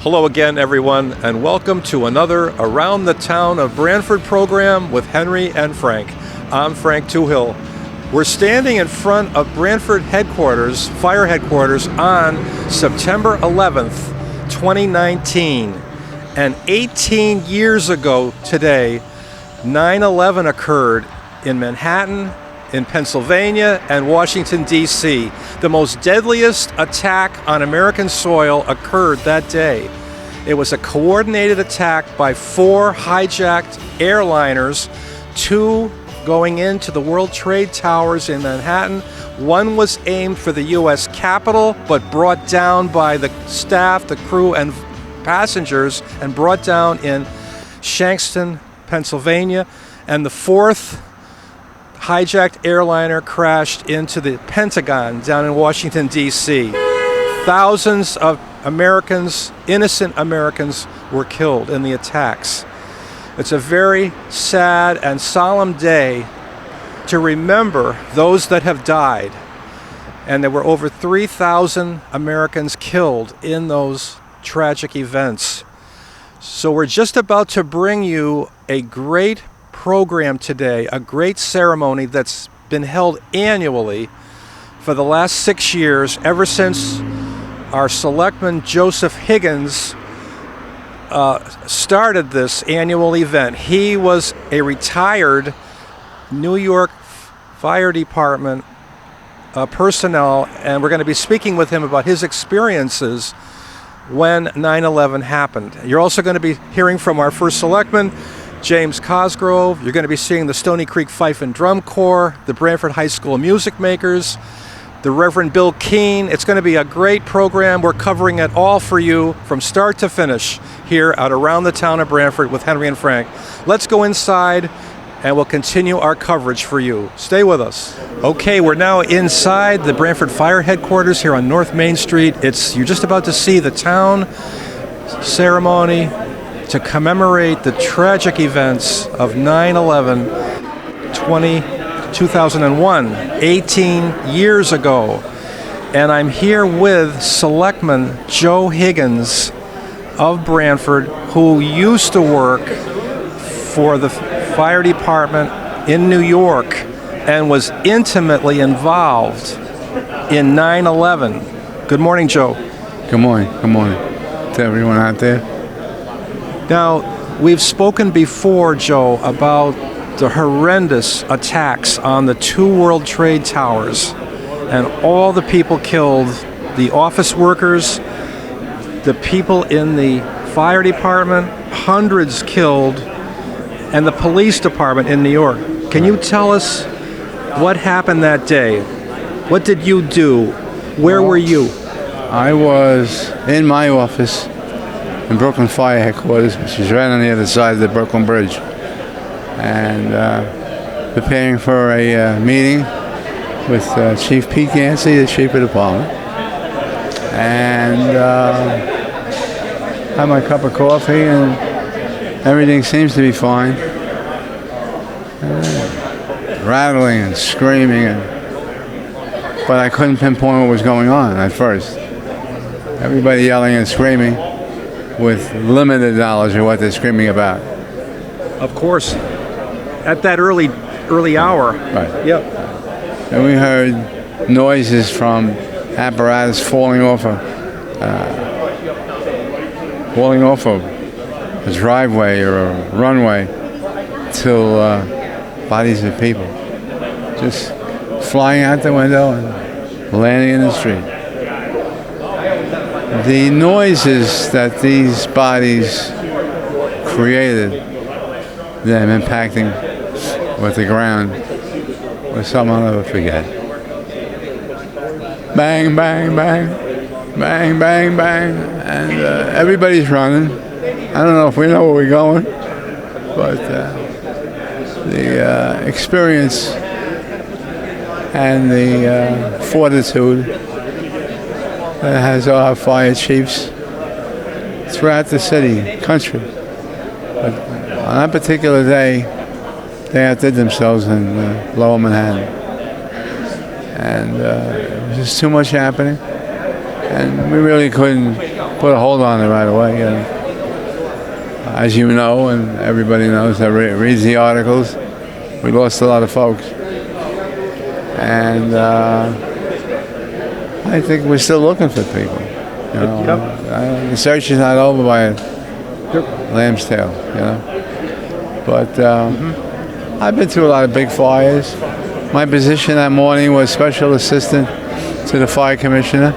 Hello again, everyone, and welcome to another Around the Town of Branford program with Henry and Frank. I'm Frank Toohill. We're standing in front of Branford headquarters, fire headquarters, on September 11th, 2019. And 18 years ago today, 9/11 occurred in Manhattan, in Pennsylvania, and Washington, D.C. The most deadliest attack on American soil occurred that day. It was a coordinated attack by 4 hijacked airliners, 2 going into the World Trade Towers in Manhattan. 1 was aimed for the U.S. Capitol, but brought down by the staff, the crew, and passengers, and brought down in Shankston, Pennsylvania. And the 4th hijacked airliner crashed into the Pentagon down in Washington, D.C. Thousands of Americans, innocent Americans, were killed in the attacks. It's a very sad and solemn day to remember those that have died. And there were over 3,000 Americans killed in those tragic events. So we're just about to bring you a great program today, a great ceremony that's been held annually for the last 6 years, ever since our selectman Joseph Higgins started this annual event. He was a retired New York Fire Department personnel, and we're going to be speaking with him about his experiences when 9/11 happened. You're also going to be hearing from our first selectman, James Cosgrove. You're going to be seeing the Stony Creek Fife and Drum Corps, the Branford High School Music Makers, the Reverend Bill Keene. It's going to be a great program. We're covering it all for you from start to finish here at Around the Town of Branford with Henry and Frank. Let's go inside and we'll continue our coverage for you. Stay with us. Okay, we're now inside the Branford Fire Headquarters here on North Main Street. You're just about to see the town ceremony to commemorate the tragic events of 9/11, 2001, 18 years ago. And I'm here with Selectman Joe Higgins of Branford, who used to work for the fire department in New York and was intimately involved in 9/11. Good morning, Joe. Good morning. Good morning to everyone out there. Now, we've spoken before, Joe, about the horrendous attacks on the 2 World Trade Towers and all the people killed, the office workers, the people in the fire department, hundreds killed, and the police department in New York. Can you tell us what happened that day? What did you do? Where were you? I was in my office in Brooklyn Fire Headquarters, which is right on the other side of the Brooklyn Bridge, and preparing for a meeting with Chief Pete Yancey, the Chief of the Department, and had my cup of coffee, and everything seems to be fine. Rattling and screaming, but I couldn't pinpoint what was going on at first. Everybody yelling and screaming with limited knowledge of what they're screaming about. Of course, at that early hour. Right. Yep. And we heard noises from apparatus falling off a driveway or a runway till bodies of people just flying out the window and landing in the street. The noises that these bodies created, them impacting with the ground, was something I'll never forget. Bang, bang, bang, bang, bang, bang, and everybody's running. I don't know if we know where we're going, but the experience and the fortitude that has our fire chiefs throughout the city, country. But on that particular day, they outdid themselves in Lower Manhattan. And there was just too much happening. And we really couldn't put a hold on it right away. As you know, and everybody knows that reads the articles, we lost a lot of folks. And I think we're still looking for people. The search is not over by a lamb's tail, But I've been through a lot of big fires. My position that morning was special assistant to the fire commissioner.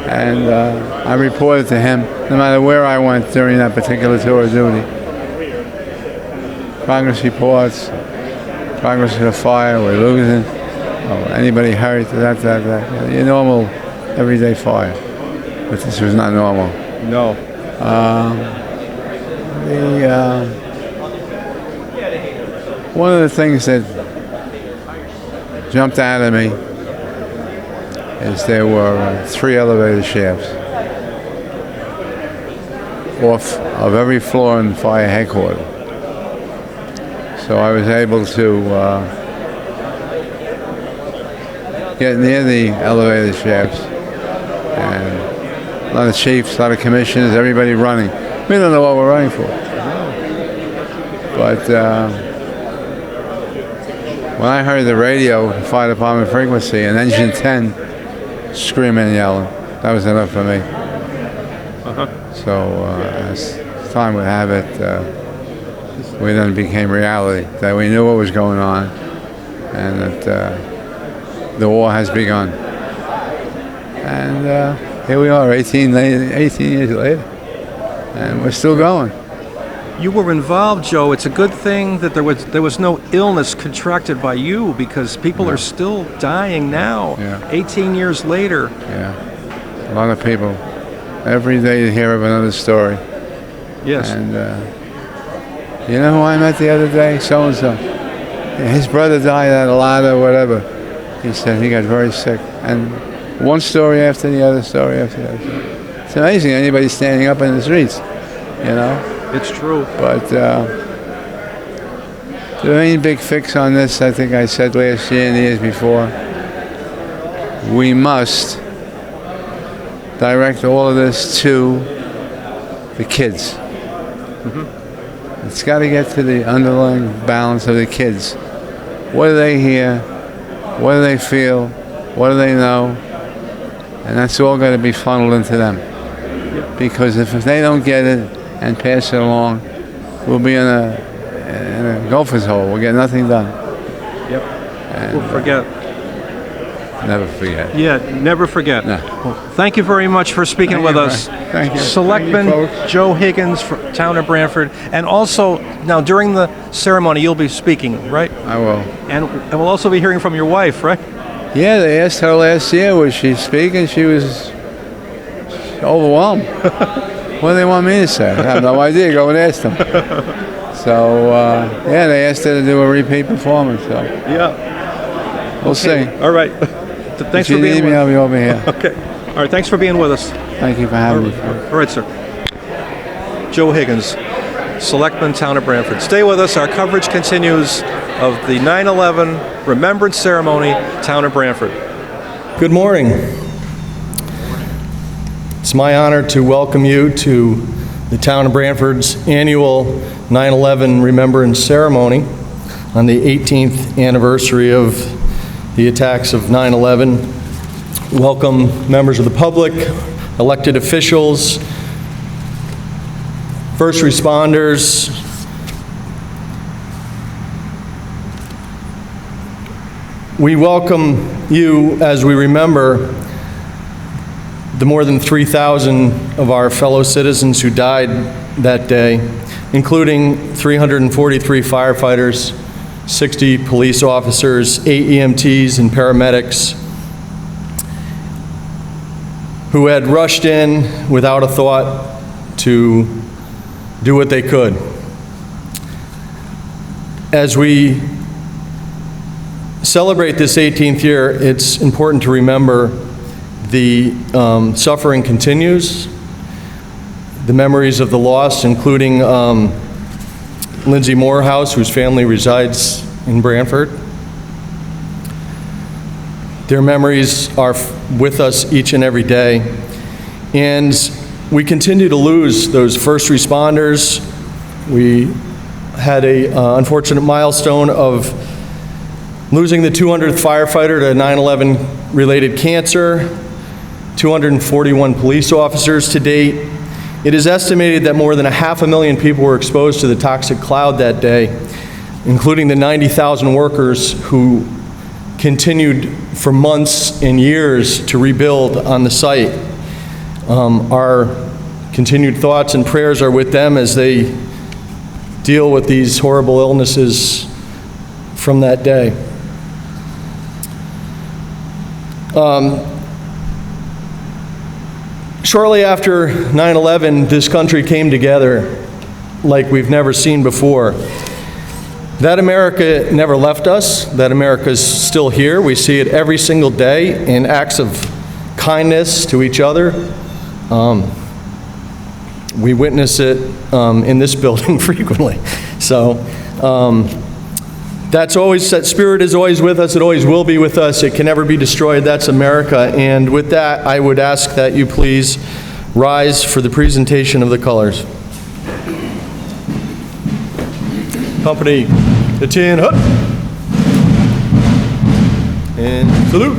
And I reported to him no matter where I went during that particular tour of duty. Progress reports, progress of the fire, we're losing, anybody hurt, that. Your normal everyday fire. But this was not normal. No. One of the things that jumped out at me is there were 3 elevator shafts off of every floor in fire headquarters. So I was able to get near the elevator shafts, and a lot of chiefs, a lot of commissioners, everybody running. We don't know what we're running for. But when I heard the radio, fire department frequency, and engine 10 screaming and yelling, that was enough for me. So as time would have it, we then became reality, that we knew what was going on, and that the war has begun. And here we are, 18 years later, and we're still going. You were involved, Joe. It's a good thing that there was no illness contracted by you, because people are still dying now, 18 years later. Yeah, a lot of people. Every day you hear of another story. Yes. And you know who I met the other day? So-and-so. His brother died at a lot or whatever. He said he got very sick. And one story after the other, story after the other. It's amazing anybody standing up in the streets, It's true. But the main big fix on this, I think I said last year and the years before, we must direct all of this to the kids. It's got to get to the underlying balance of the kids. What do they hear? What do they feel? What do they know? And that's all got to be funneled into them. Because if they don't get it and pass it along, we'll be in a gopher's hole. We'll get nothing done. Yep. And we'll forget. Never forget. Yeah, never forget. No. Well, thank you very much for speaking with us. Thank you. Selectman Thank you, Joe Higgins from town of Branford. And also, now during the ceremony, you'll be speaking, right? I will. And we'll also be hearing from your wife, right? Yeah, they asked her last year, was she speaking? She was overwhelmed. What do they want me to say? I have no idea. Go and ask them. So, they asked her to do a repeat performance. So Yeah. We'll see. All right. Thanks If for you being need me, with us. I'll be over here. Okay. All right. Thanks for being with us. Thank you for having me. All right, sir. Joe Higgins, Selectman, Town of Branford. Stay with us. Our coverage continues of the 9/11 Remembrance Ceremony, Town of Branford. Good morning. It's my honor to welcome you to the Town of Branford's annual 9/11 Remembrance Ceremony on the 18th anniversary of the attacks of 9/11. Welcome members of the public, elected officials, first responders, we welcome you as we remember the more than 3,000 of our fellow citizens who died that day, including 343 firefighters, 60 police officers, 8 EMTs and paramedics who had rushed in without a thought to do what they could. As we celebrate this 18th year, it's important to remember the suffering continues, the memories of the lost, including Lindsay Morehouse, whose family resides in Branford. Their memories are with us each and every day. And we continue to lose those first responders. We had a unfortunate milestone of losing the 200th firefighter to 9/11 related cancer, 241 police officers to date. It is estimated that more than 500,000 people were exposed to the toxic cloud that day, including the 90,000 workers who continued for months and years to rebuild on the site. Our continued thoughts and prayers are with them as they deal with these horrible illnesses from that day. Shortly after 9/11, this country came together like we've never seen before. That America never left us. That America is still here. We see it every single day in acts of kindness to each other. We witness it in this building frequently. So that spirit is always with us. It always will be with us. It can never be destroyed. That's America. And with that, I would ask that you please rise for the presentation of the colors. Company, the tin hut. And salute.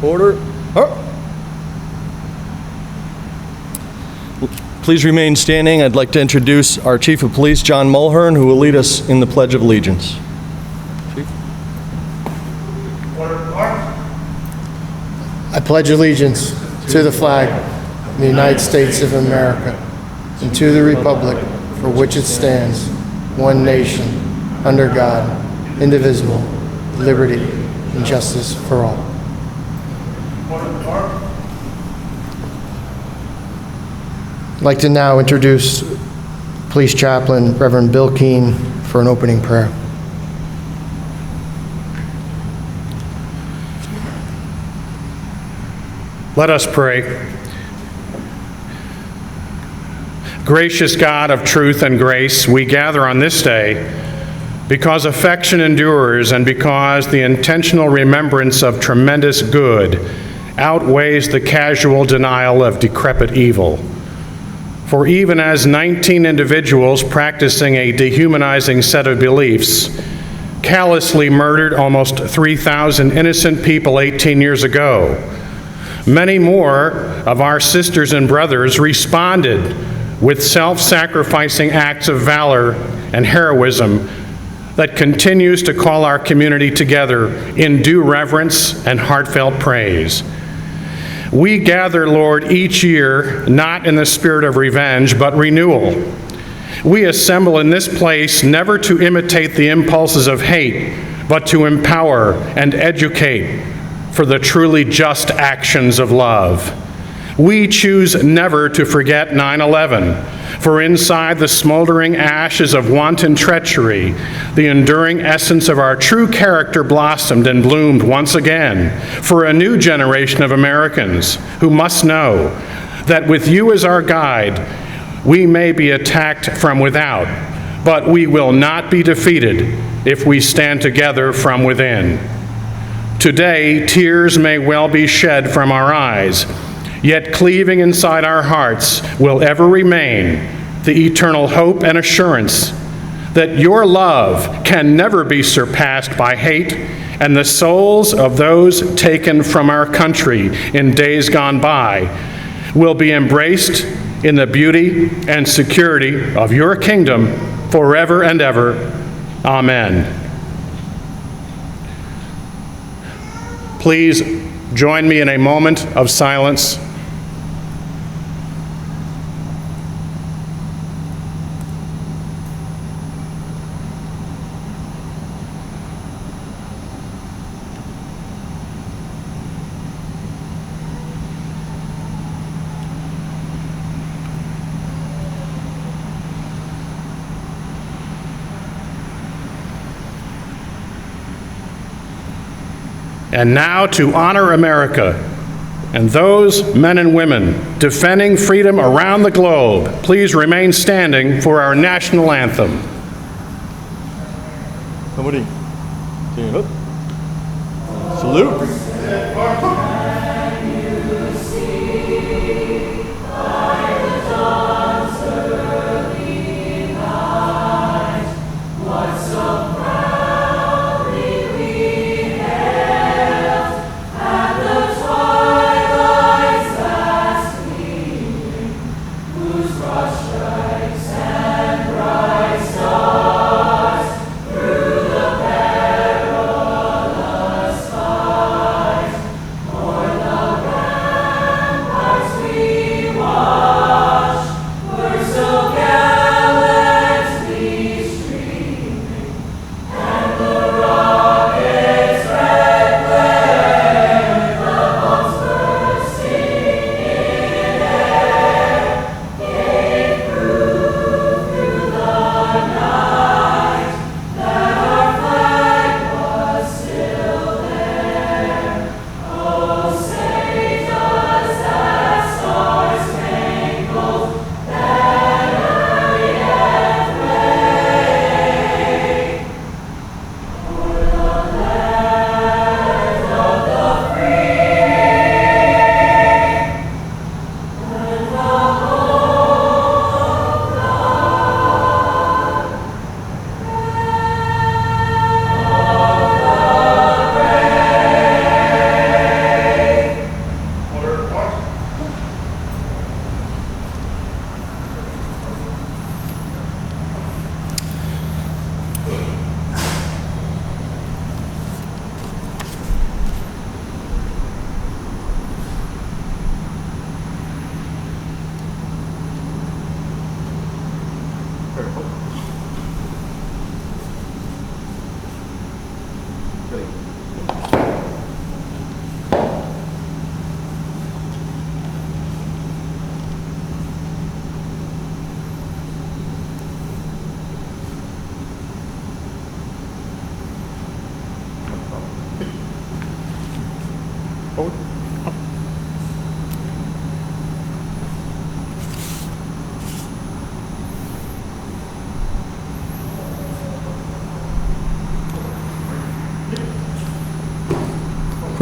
Order. Please remain standing. I'd like to introduce our Chief of Police, John Mulhern, who will lead us in the Pledge of Allegiance. Chief. I pledge allegiance to the flag of the United States of America and to the republic for which it stands, one nation, under God, indivisible, with liberty and justice for all. I'd like to now introduce Police Chaplain Reverend Bill Keene for an opening prayer. Let us pray. Gracious God of truth and grace, we gather on this day because affection endures and because the intentional remembrance of tremendous good outweighs the casual denial of decrepit evil. For even as 19 individuals practicing a dehumanizing set of beliefs callously murdered almost 3,000 innocent people 18 years ago, many more of our sisters and brothers responded with self-sacrificing acts of valor and heroism that continues to call our community together in due reverence and heartfelt praise. We gather, Lord, each year, not in the spirit of revenge, but renewal. We assemble in this place never to imitate the impulses of hate, but to empower and educate for the truly just actions of love. We choose never to forget 9/11, for inside the smoldering ashes of wanton treachery, the enduring essence of our true character blossomed and bloomed once again for a new generation of Americans who must know that with you as our guide, we may be attacked from without, but we will not be defeated if we stand together from within. Today, tears may well be shed from our eyes, yet cleaving inside our hearts will ever remain the eternal hope and assurance that your love can never be surpassed by hate, and the souls of those taken from our country in days gone by will be embraced in the beauty and security of your kingdom forever and ever. Amen. Please join me in a moment of silence. And now, to honor America and those men and women defending freedom around the globe, please remain standing for our national anthem. Somebody, salute.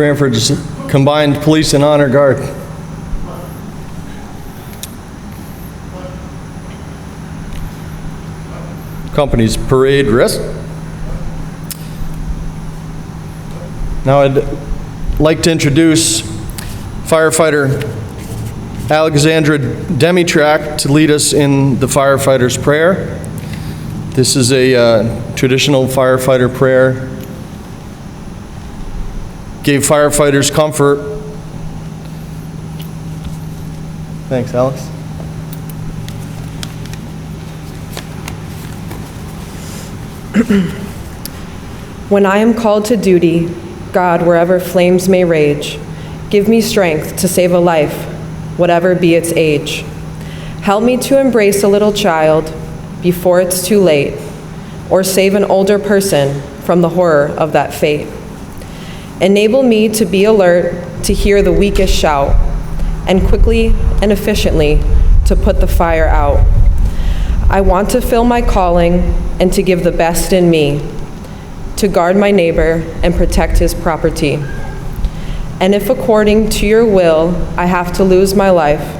Branford's Combined Police and Honor Guard. Company's parade rest. Now I'd like to introduce firefighter Alexandra Demitrak to lead us in the firefighter's prayer. This is a traditional firefighter prayer. Gave firefighters comfort. Thanks, Alex. When I am called to duty, God, wherever flames may rage, give me strength to save a life, whatever be its age. Help me to embrace a little child before it's too late, or save an older person from the horror of that fate. Enable me to be alert to hear the weakest shout, and quickly and efficiently to put the fire out. I want to fill my calling and to give the best in me, to guard my neighbor and protect his property. And if according to your will I have to lose my life,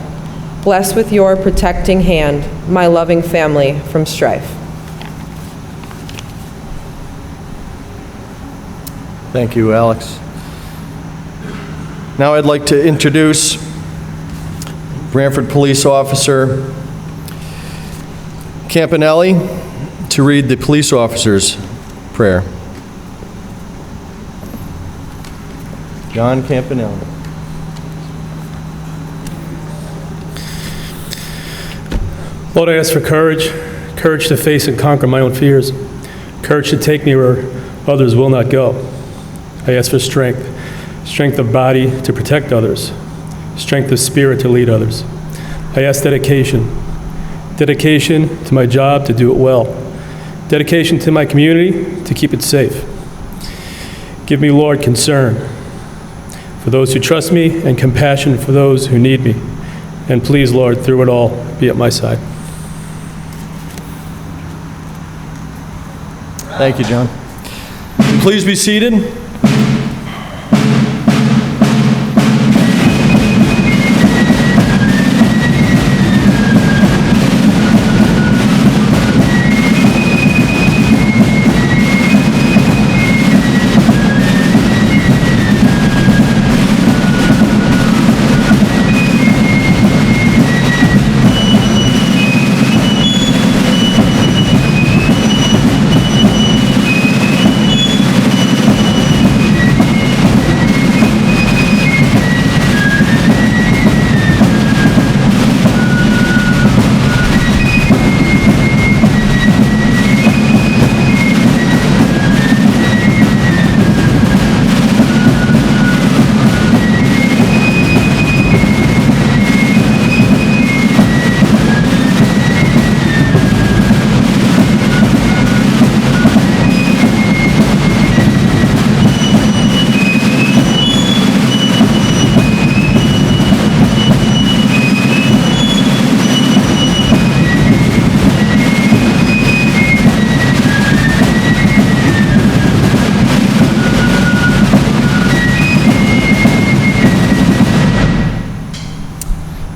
bless with your protecting hand my loving family from strife. Thank you, Alex. Now I'd like to introduce Branford Police Officer Campanelli to read the police officer's prayer. John Campanelli. Lord, I ask for courage, courage to face and conquer my own fears, courage to take me where others will not go. I ask for strength, strength of body to protect others, strength of spirit to lead others. I ask dedication, dedication to my job to do it well, dedication to my community to keep it safe. Give me, Lord, concern for those who trust me and compassion for those who need me. And please, Lord, through it all, be at my side. Thank you, John. Please be seated.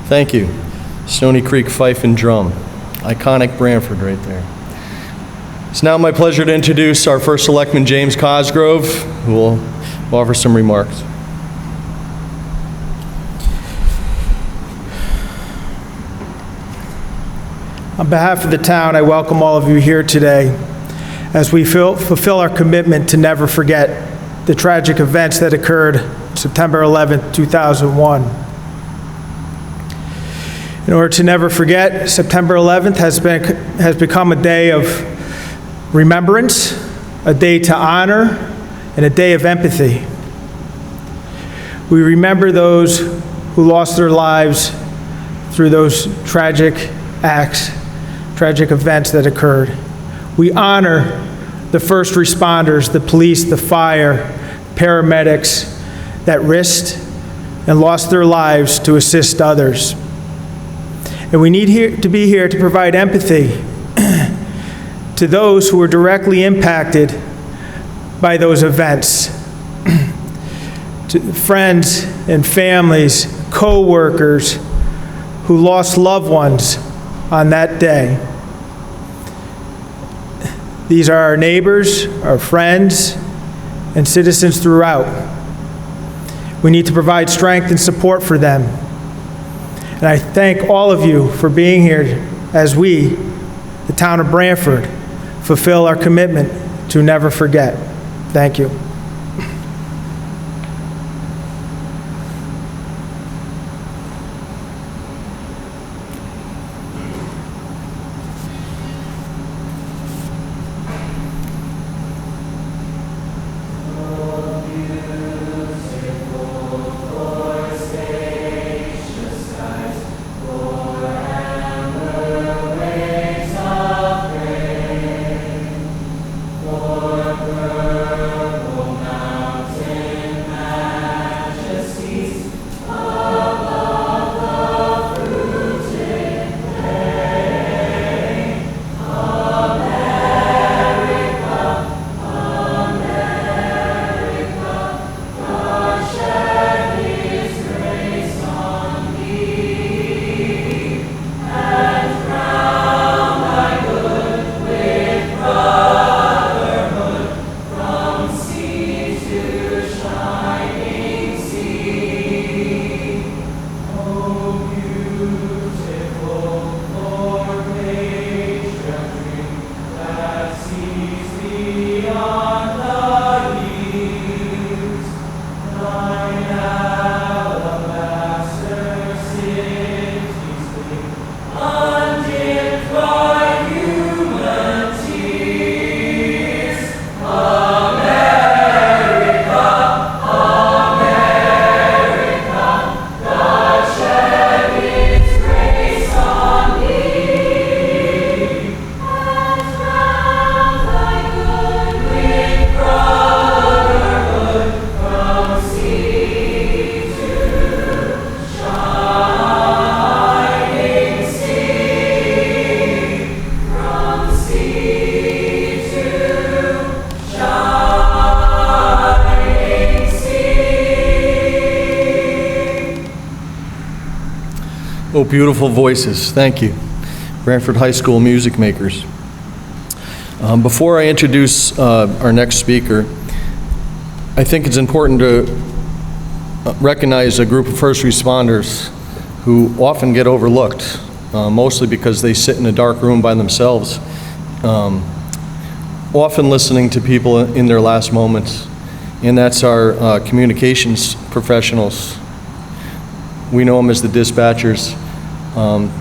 Thank you. Stony Creek Fife and Drum. Iconic Branford right there. It's now my pleasure to introduce our first selectman, James Cosgrove, who will offer some remarks. On behalf of the town, I welcome all of you here today as we fulfill our commitment to never forget the tragic events that occurred September 11, 2001. In order to never forget, September 11th has become a day of remembrance, a day to honor, and a day of empathy. We remember those who lost their lives through those tragic acts, tragic events that occurred. We honor the first responders, the police, the fire, paramedics that risked and lost their lives to assist others. And we need to be here to provide empathy to those who were directly impacted by those events. To friends and families, co-workers who lost loved ones on that day. These are our neighbors, our friends, and citizens throughout. We need to provide strength and support for them. And I thank all of you for being here as we, the town of Branford, fulfill our commitment to never forget. Thank you. Share Oh, beautiful voices. Thank you. Branford High School music makers. Before I introduce our next speaker, I think it's important to recognize a group of first responders who often get overlooked, mostly because they sit in a dark room by themselves, often listening to people in their last moments, and that's our communications professionals. We know them as the dispatchers.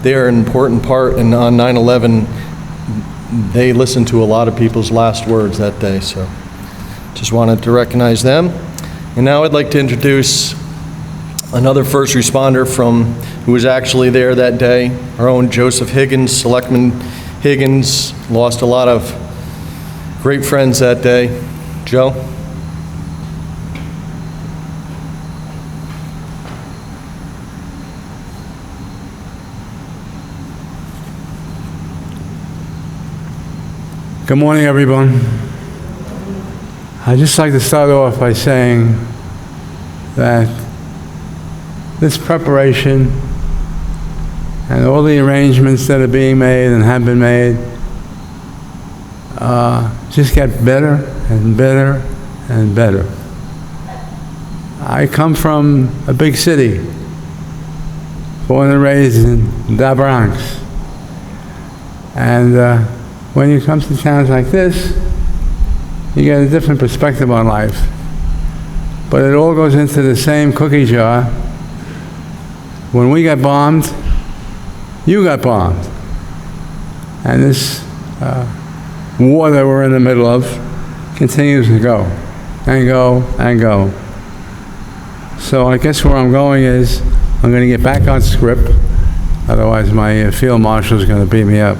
They are an important part, and on 9/11, they listened to a lot of people's last words that day, so just wanted to recognize them. And now I'd like to introduce another first responder who was actually there that day, our own Joseph Higgins. Selectman Higgins lost a lot of great friends that day. Joe? Good morning, everyone. I'd just like to start off by saying that this preparation and all the arrangements that are being made and have been made just get better and better and better. I come from a big city, born and raised in the Bronx, and when you come to towns like this, you get a different perspective on life. But it all goes into the same cookie jar. When we got bombed, you got bombed. And this war that we're in the middle of continues to go, and go, and go. So I guess where I'm going is, I'm going to get back on script, otherwise my field marshal is going to beat me up.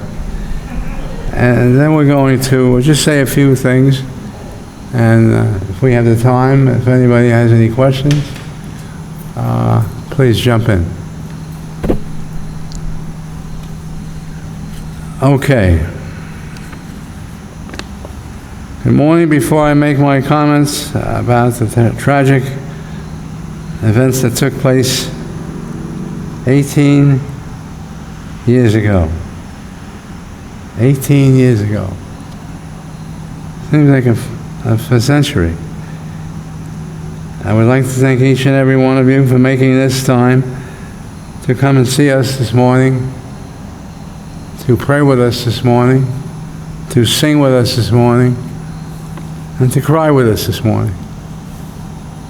And then we're going to just say a few things, and if we have the time, if anybody has any questions, please jump in. Okay. Good morning. Before I make my comments about the tragic events that took place 18 years ago. 18 years ago. Seems like a century. I would like to thank each and every one of you for making this time to come and see us this morning, to pray with us this morning, to sing with us this morning, and to cry with us this morning.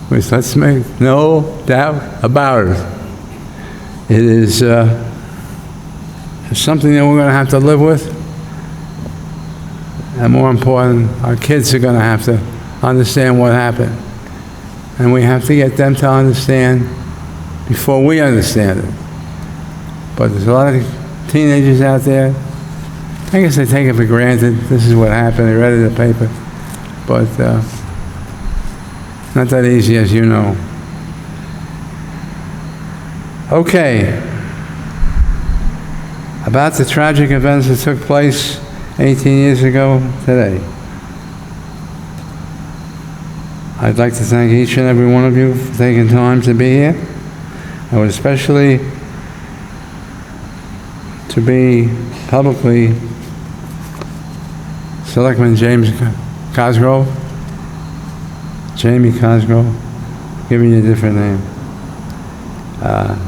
Which, let's make no doubt about it. It is something that we're going to have to live with. And more important, our kids are going to have to understand what happened. And we have to get them to understand before we understand it. But there's a lot of teenagers out there, I guess they take it for granted. This is what happened, they read it in the paper. But not that easy, as you know. Okay. About the tragic events that took place 18 years ago today. I'd like to thank each and every one of you for taking time to be here. I would especially to be publicly Selectman James Cosgrove, Jamie Cosgrove, giving you a different name.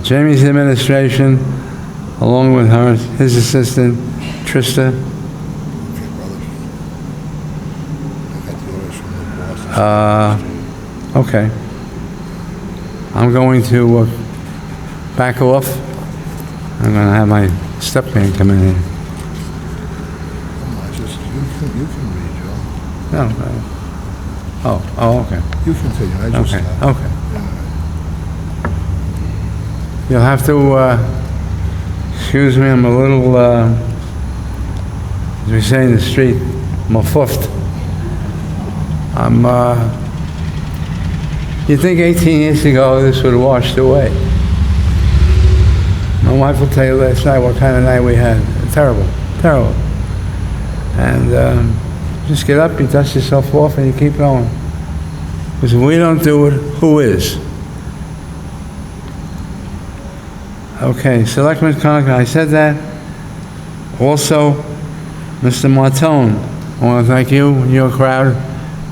Jamie's administration, along with his assistant, Trista, okay. I'm going to back off. I'm going to have my step man come in here. You can read, Joe. No. Oh, okay. You continue. I just Okay, stopped. okay. You'll have to excuse me, I'm a little, as we say in the street, I'm a fuffed. You'd think 18 years ago this would have washed away. My wife will tell you last night what kind of night we had. Terrible, terrible. And just get up, you dust yourself off, and you keep going. Because if we don't do it, who is? Okay, Selectman Conklin, I said that. Also, Mr. Martone, I want to thank you and your crowd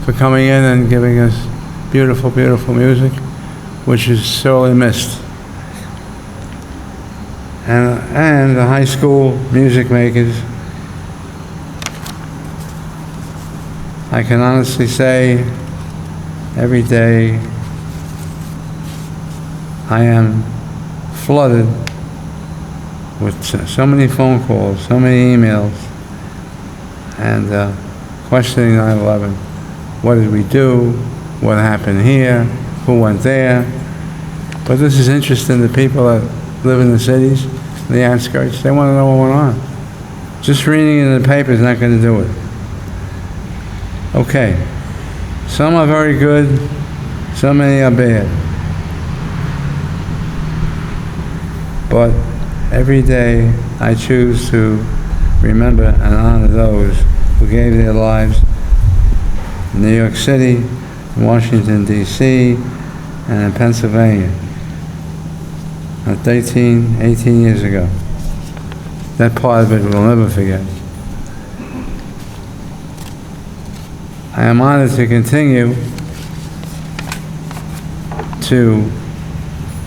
for coming in and giving us beautiful, beautiful music, which is sorely missed. And the high school music makers. I can honestly say, every day I am flooded with so many phone calls, so many emails, and questioning 9/11. What did we do? What happened here? Who went there? But this is interesting to people that live in the cities, the outskirts. They want to know what went on. Just reading it in the paper is not going to do it. Okay. Some are very good, so many are bad. But every day I choose to remember and honor those who gave their lives in New York City, Washington, D.C., and in Pennsylvania. 18 years ago. That part of it we'll never forget. I am honored to continue to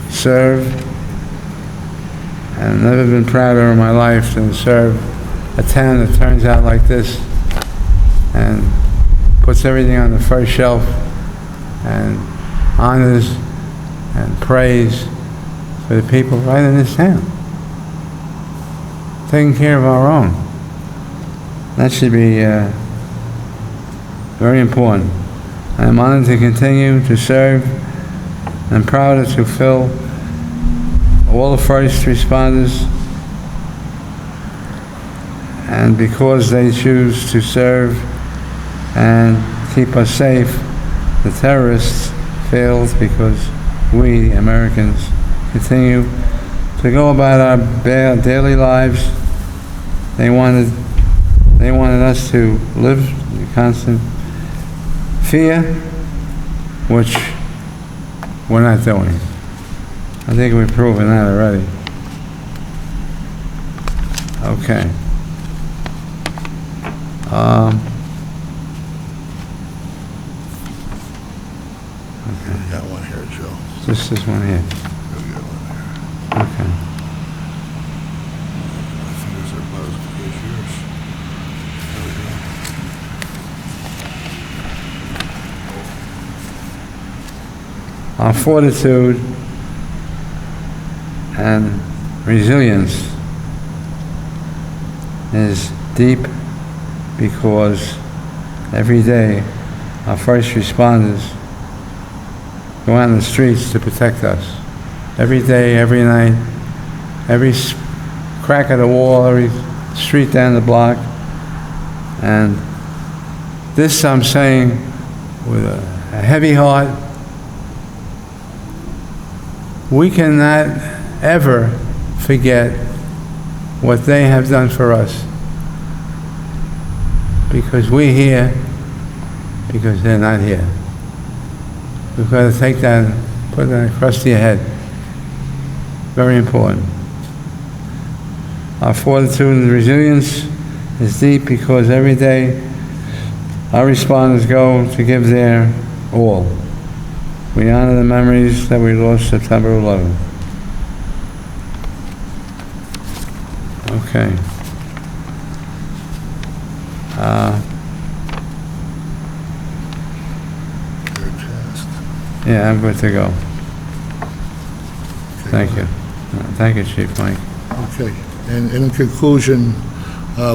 serve, and I've never been prouder in my life than to serve a town that turns out like this and puts everything on the first shelf and honors and praise for the people right in this town. Taking care of our own. That should be very important. I am honored to continue to serve and proud to fill all the first responders, and because they choose to serve and keep us safe, the terrorists failed because we, Americans, continue to go about our daily lives. They wanted us to live in constant fear, which we're not doing. I think we've proven that already. Okay. You got one here, Joe. Just this one here. You got one here. Okay. My fingers are buzzed. Here's yours. There we go. Our fortitude and resilience is deep because every day our first responders go out in the streets to protect us. Every day, every night, every crack of the wall, every street down the block. And this I'm saying with a heavy heart. We cannot ever forget what they have done for us, because we're here because they're not here. We've got to take that and put that across your head. Very important. Our fortitude and resilience is deep because every day our responders go to give their all. We honor the memories that we lost September 11th. Okay. Your test. Yeah, I'm good to go. Thank you. Thank you, Chief Mike. Okay. And in conclusion,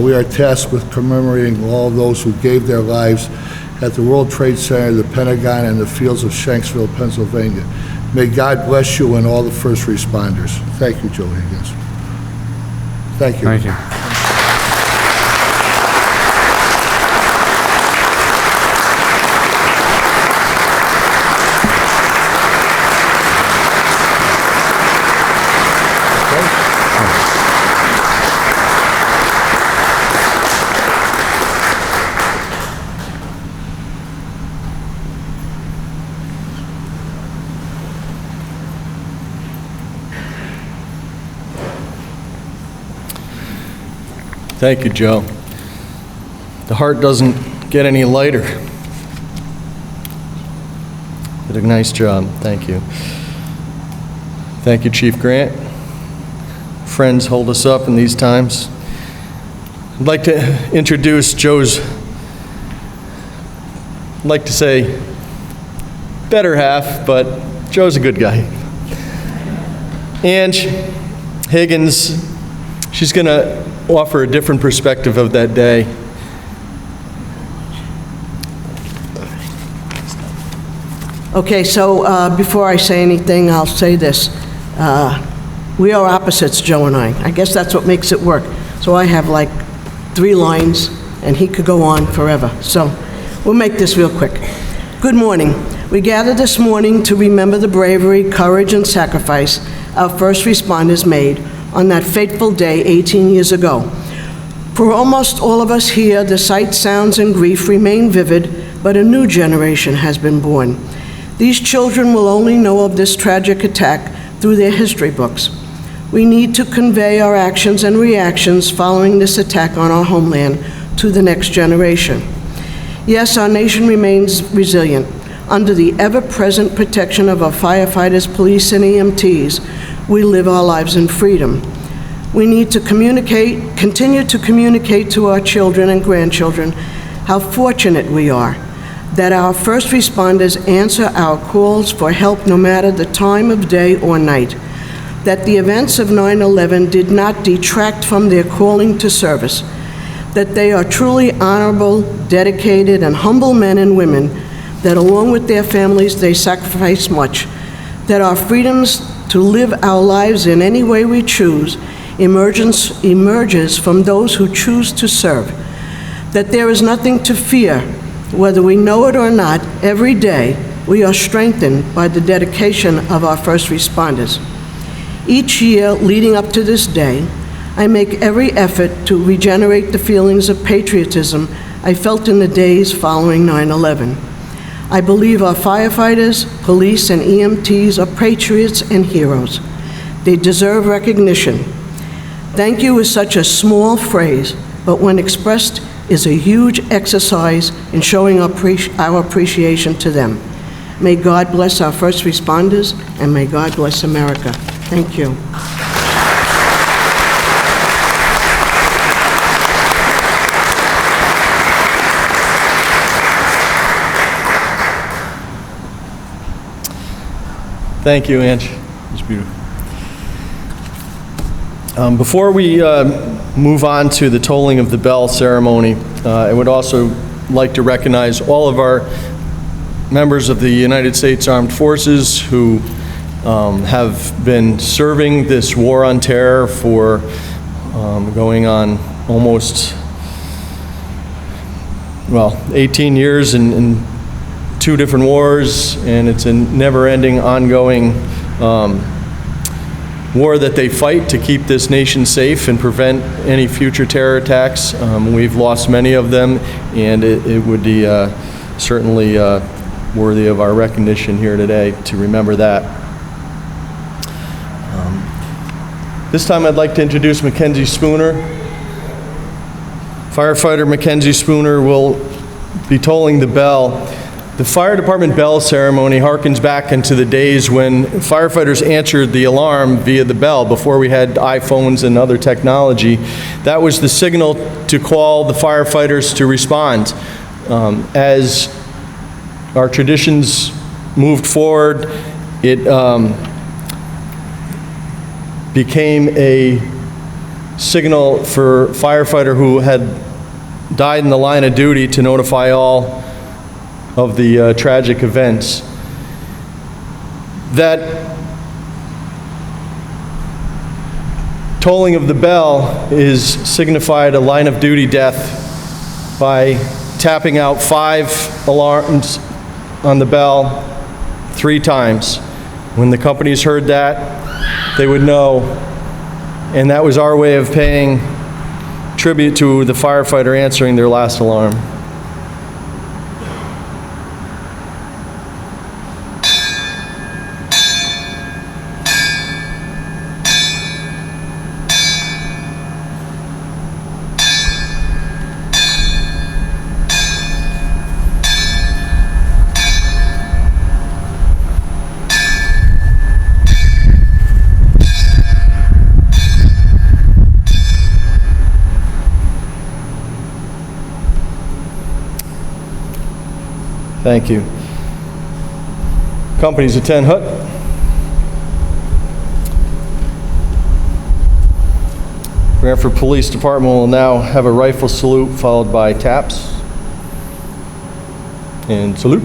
we are tasked with commemorating all those who gave their lives at the World Trade Center, the Pentagon, and the fields of Shanksville, Pennsylvania. May God bless you and all the first responders. Thank you, Joe Higgins. Thank you. Thank you. Thank you, Joe. The heart doesn't get any lighter. Did a nice job. Thank you. Thank you, Chief Grant. Friends hold us up in these times. I'd like to introduce Joe's, I'd like to say, better half, but Joe's a good guy. Ange Higgins, she's going to offer a different perspective of that day. Okay, so before I say anything, I'll say this. We are opposites, Joe and I. I guess that's what makes it work. So I have like 3 lines, and he could go on forever. So we'll make this real quick. Good morning. We gather this morning to remember the bravery, courage, and sacrifice our first responders made on that fateful day 18 years ago. For almost all of us here, the sight, sounds, and grief remain vivid, but a new generation has been born. These children will only know of this tragic attack through their history books. We need to convey our actions and reactions following this attack on our homeland to the next generation. Yes, our nation remains resilient. Under the ever-present protection of our firefighters, police, and EMTs, we live our lives in freedom. We need to continue to communicate to our children and grandchildren how fortunate we are that our first responders answer our calls for help no matter the time of day or night, that the events of 9/11 did not detract from their calling to service, that they are truly honorable, dedicated, and humble men and women, that along with their families they sacrifice much, that our freedoms to live our lives in any way we choose emerges from those who choose to serve, that there is nothing to fear. Whether we know it or not, every day we are strengthened by the dedication of our first responders. Each year leading up to this day, I make every effort to regenerate the feelings of patriotism I felt in the days following 9/11. I believe our firefighters, police, and EMTs are patriots and heroes. They deserve recognition. Thank you is such a small phrase, but when expressed, is a huge exercise in showing our appreciation to them. May God bless our first responders, and may God bless America. Thank you. Thank you, Ange. It's beautiful. Before we move on to the tolling of the bell ceremony, I would also like to recognize all of our members of the United States Armed Forces who have been serving this war on terror for going on almost, 18 years in 2 different wars, and it's a never-ending, ongoing war that they fight to keep this nation safe and prevent any future terror attacks. We've lost many of them, and it would be certainly worthy of our recognition here today to remember that. This time I'd like to introduce Mackenzie Spooner. Firefighter Mackenzie Spooner will be tolling the bell. The fire department bell ceremony harkens back into the days when firefighters answered the alarm via the bell before we had iPhones and other technology. That was the signal to call the firefighters to respond. As our traditions moved forward, it became a signal for a firefighter who had died in the line of duty to notify all of the tragic events. That tolling of the bell is signified a line of duty death by tapping out 5 alarms on the bell 3 times. When the companies heard that, they would know, and that was our way of paying tribute to the firefighter answering their last alarm. Thank you. Companies attend hut. Branford Police Department will now have a rifle salute followed by taps. And salute.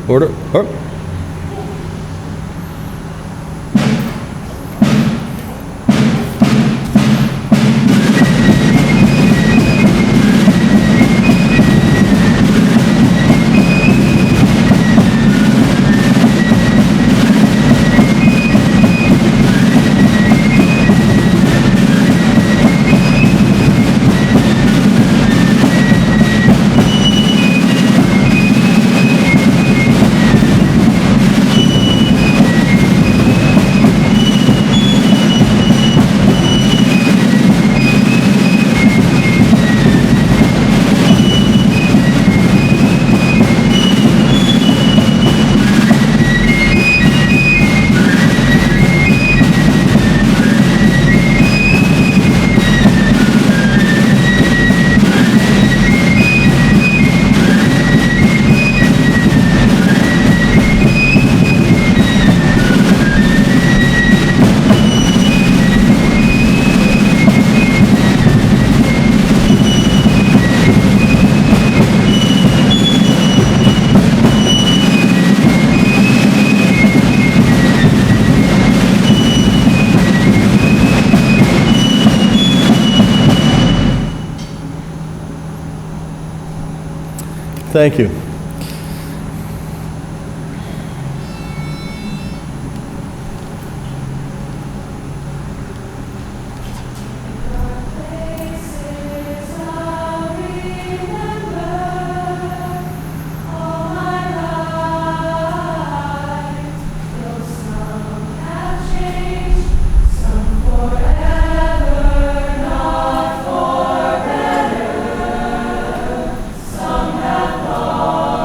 Order. Up. Thank you. Some have gone.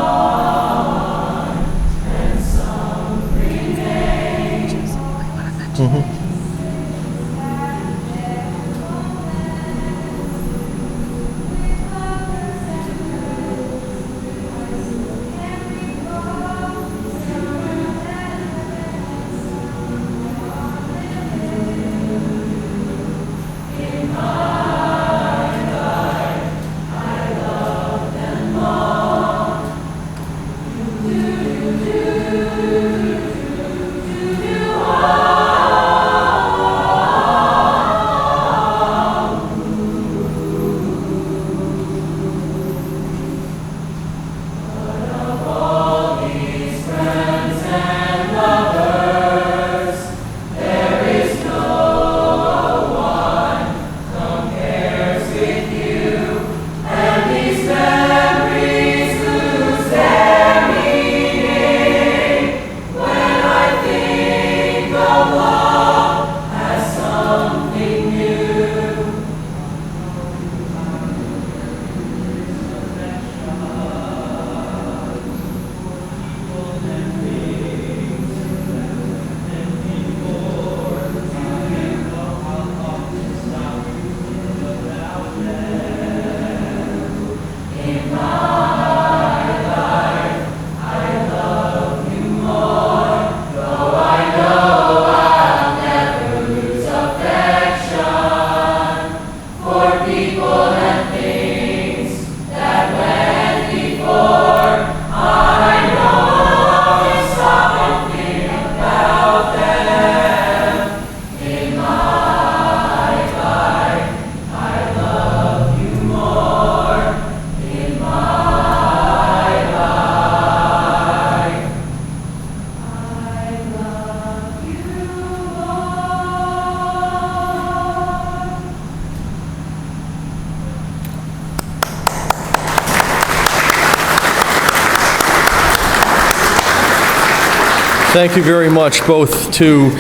Thank you very much, both to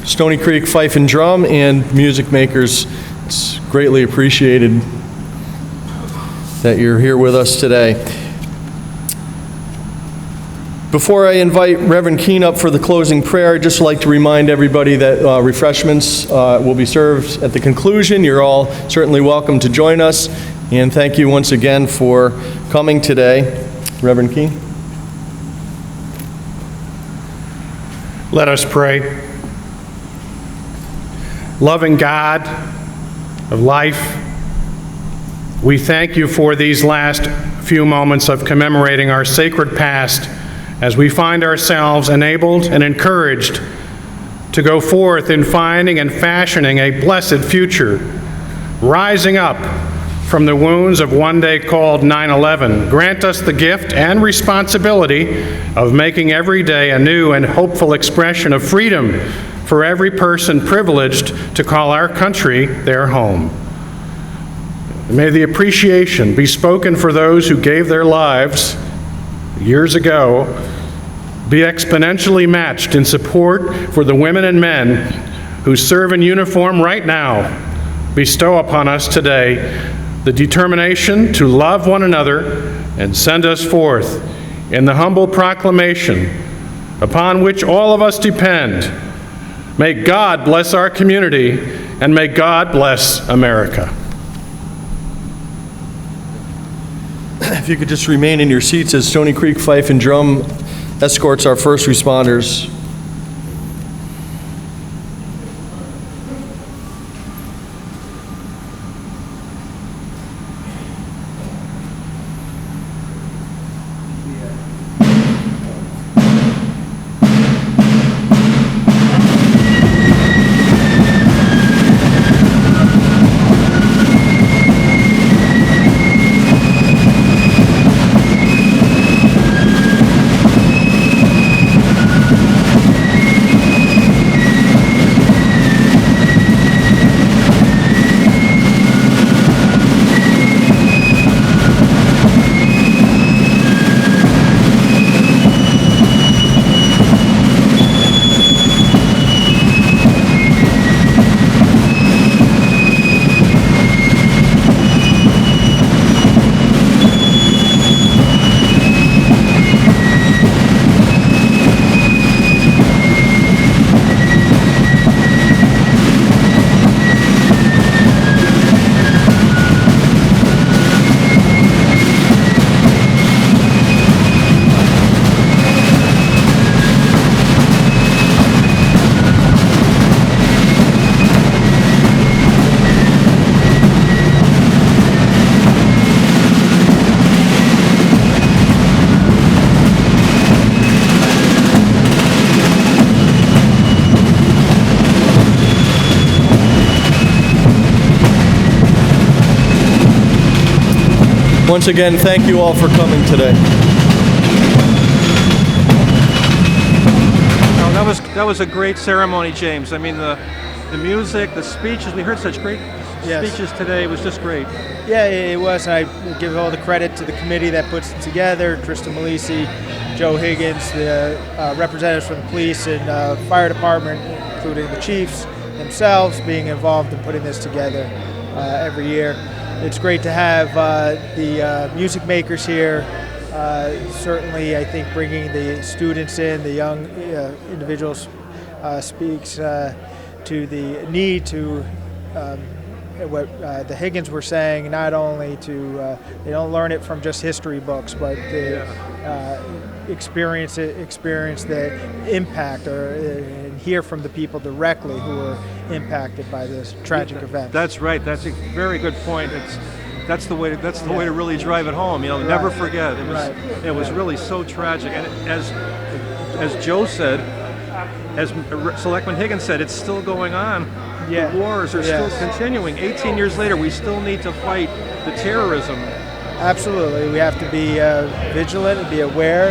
Stony Creek Fife and Drum and music makers. It's greatly appreciated that you're here with us today. Before I invite Reverend Keene up for the closing prayer, I'd just like to remind everybody that refreshments will be served at the conclusion. You're all certainly welcome to join us, and thank you once again for coming today. Reverend Keene. Let us pray. Loving God of life, we thank you for these last few moments of commemorating our sacred past as we find ourselves enabled and encouraged to go forth in finding and fashioning a blessed future, rising up from the wounds of one day called 9/11. Grant us the gift and responsibility of making every day a new and hopeful expression of freedom for every person privileged to call our country their home. May the appreciation be spoken for those who gave their lives years ago be exponentially matched in support for the women and men who serve in uniform right now. Bestow upon us today the determination to love one another and send us forth in the humble proclamation upon which all of us depend. May God bless our community, and may God bless America. If you could just remain in your seats as Stony Creek Fife and Drum escorts our first responders. Once again, thank you all for coming today. Oh, that was a great ceremony, James. I mean, the music, the speeches, we heard such great speeches today. It was just great. Yeah, it was. I give all the credit to the committee that puts it together, Tristan Malisi, Joe Higgins, the representatives from the police and fire department, including the chiefs themselves, being involved in putting this together every year. It's great to have the music makers here. Certainly, I think bringing the students in, the young individuals, speaks to the need to what the Higgins were saying, not only to, they don't learn it from just history books, but they experience the impact and hear from the people directly who were impacted by this tragic event. That's right. That's a very good point. That's the way to really drive it home. You know, never forget. It was really so tragic. And as Joe said, as Selectman Higgins said, it's still going on. The wars are still continuing. 18 years later, we still need to fight the terrorism. Absolutely. We have to be vigilant and be aware.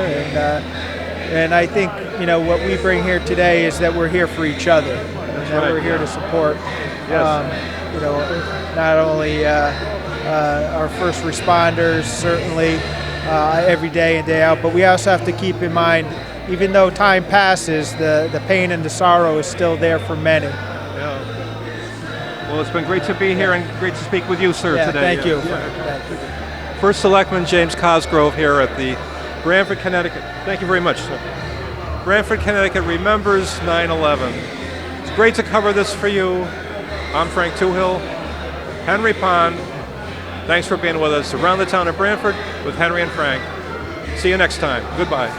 And I think, you know, what we bring here today is that we're here for each other. And that we're here to support, you know, not only our first responders, certainly every day and day out, but we also have to keep in mind even though time passes, the pain and the sorrow is still there for many. Yeah. Well, it's been great to be here and great to speak with you, sir, Yeah, today. thank you. Yeah. First Selectman James Cosgrove here at the Branford, Connecticut. Thank you very much, sir. Branford, Connecticut remembers 9/11. It's great to cover this for you. I'm Frank Toohill. Henry Pond, thanks for being with us around the town of Branford with Henry and Frank. See you next time. Goodbye.